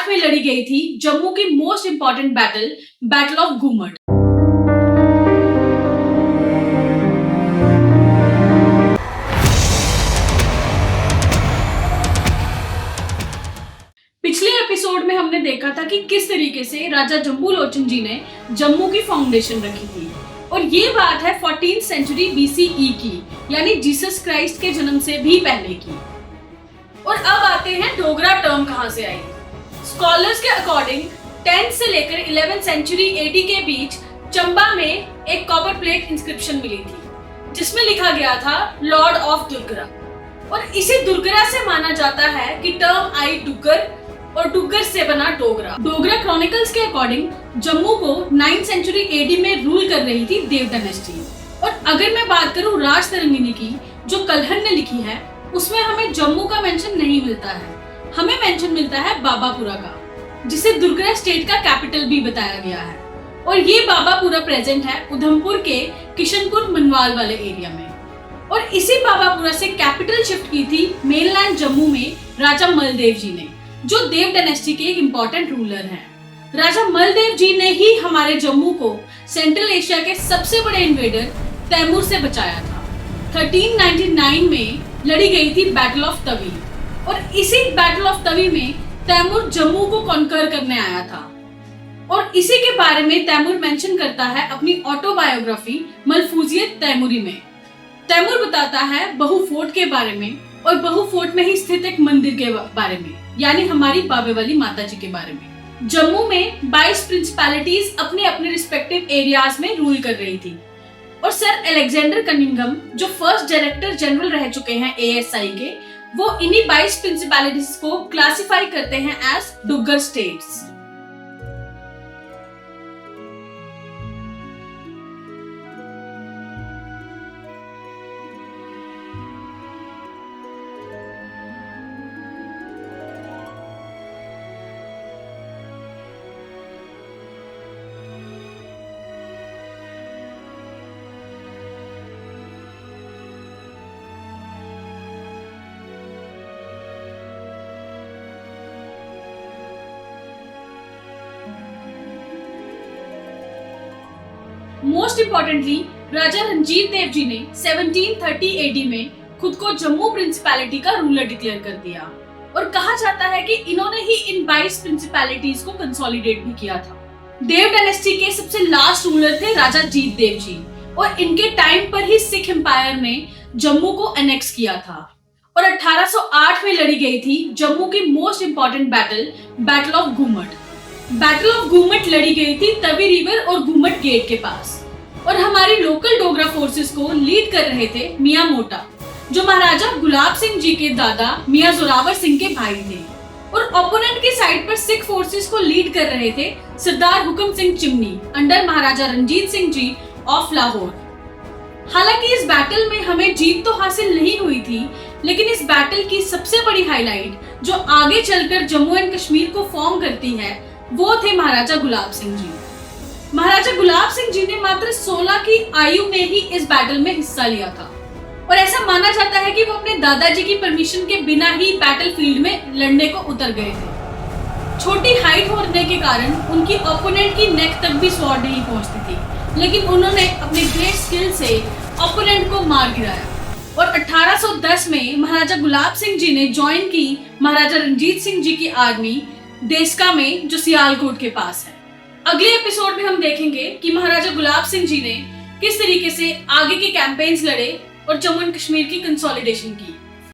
1908 में लड़ी गई थी जम्मू की मोस्ट इंपॉर्टेंट बैटल ऑफ घूमट। पिछले एपिसोड में हमने देखा था कि किस तरीके से राजा जम्बू लोचन जी ने जम्मू की फाउंडेशन रखी थी, और ये बात है 14th सेंचुरी BCE की, यानी जीसस क्राइस्ट के जन्म से भी पहले की। और अब आते हैं डोगरा टर्म कहां से आई। स्कॉलर्स के अकॉर्डिंग 10th से लेकर 11th सेंचुरी AD के बीच चंबा में एक कॉपर प्लेट इंस्क्रिप्शन मिली थी, जिसमें लिखा गया था लॉर्ड ऑफ दुर्गरा, और इसी दुर्गरा से माना जाता है कि टर्म आई डुग्गर, और डुग्गर से बना डोगरा। डोगरा क्रॉनिकल्स के अकॉर्डिंग जम्मू को 9th सेंचुरी AD में रूल कर रही थी देव डायनेस्टी। और अगर मैं बात करूं राज तरंगिणी की, जो कलहन ने लिखी है, उसमें हमें जम्मू का मेंशन नहीं मिलता है, हमें मेंशन मिलता है बाबापुरा का, जिसे दुर्गरा स्टेट का कैपिटल भी बताया गया है। और ये बाबापुरा प्रेजेंट है उधमपुर के किशनपुर मनवाल वाले एरिया में। और इसी बाबापुरा से कैपिटल शिफ्ट की थी मेनलैंड जम्मू में राजा मलदेव जी ने, जो देव डायनेस्टी के एक इम्पोर्टेंट रूलर हैं। राजा मलदेव जी ने ही हमारे जम्मू को सेंट्रल एशिया के सबसे बड़े इन्वेडर तैमूर से बचाया था। 1399 में लड़ी गई थी बैटल ऑफ तवी, और इसी बैटल ऑफ तवी में तैमूर जम्मू को कॉन्कर करने आया था। और इसी के बारे में तैमूर मेंशन करता है अपनी ऑटोबायोग्राफी मलफूजियत तैमूरी में। तैमूर बताता है बहु फोर्ट के बारे में, और बहु फोर्ट में ही स्थित एक मंदिर के बारे में, यानी हमारी बाबे वाली माता जी के बारे में। जम्मू में 22 प्रिंसिपैलिटीज अपने अपने रिस्पेक्टिव एरियाज में रूल कर रही थी, और सर अलेक्जेंडर कनिंघम, जो फर्स्ट डायरेक्टर जनरल रह चुके हैं ASI के, वो इन्हीं 22 प्रिंसिपैलिटीज को क्लासिफाई करते हैं as Duggar states. Most importantly Raja Ranjit Dev ji ने 1730 AD में खुद को जम्मू प्रिंसिपैलिटी का रूलर डिक्लेयर कर दिया, और कहा जाता है कि इन्होंने ही इन 22 प्रिंसिपैलिटीज को कंसोलिडेट भी किया था। देव डायनेस्टी के सबसे लास्ट रूलर थे राजा जीत देव जी, और इनके टाइम पर ही सिख एम्पायर ने जम्मू को एनेक्स किया था। और 1808 में लड़ी गई थी जम्मू की most important battle of Ghumat. Battle of Ghumat लड़ी गई थी तवी रिवर और घूमट गेट के पास, और हमारी लोकल डोगरा फोर्सेस को लीड कर रहे थे मियां मोटा, जो महाराजा गुलाब सिंह जी के दादा मियां जोरावर सिंह के भाई थे। और ओपोनेंट की साइड पर सिख फोर्सेस को लीड कर रहे थे सरदार हुकम सिंह चिमनी अंडर महाराजा रंजीत सिंह जी ऑफ लाहौर। हालांकि इस बैटल में हमें जीत तो हासिल नहीं हुई थी, लेकिन इस बैटल की सबसे बड़ी हाईलाइट जो आगे चलकर जम्मू एंड कश्मीर को फॉर्म करती है, वो थे महाराजा गुलाब सिंह जी। महाराजा गुलाब सिंह जी ने मात्र 16 की आयु में ही इस बैटल में हिस्सा लिया था, और ऐसा माना जाता है कि वो अपने दादाजी की परमिशन के बिना ही बैटलफील्ड में लड़ने को उतर गए थे। छोटी हाइट होने के कारण उनकी ओपोनेंट की नेक तक भी स्वॉर्ड नहीं पहुंचती थी, लेकिन उन्होंने अपने ग्रेट स्किल से ओपोनेंट को मार गिराया। और 1810 में महाराजा गुलाब सिंह जी ने ज्वाइन की महाराजा रंजीत सिंह जी की आर्मी देसका में, जो सियालकोट के पास है। अगले एपिसोड में हम देखेंगे कि महाराजा गुलाब सिंह जी ने किस तरीके से आगे के कैंपेन्स लड़े और जम्मू एंड कश्मीर की कंसोलिडेशन की।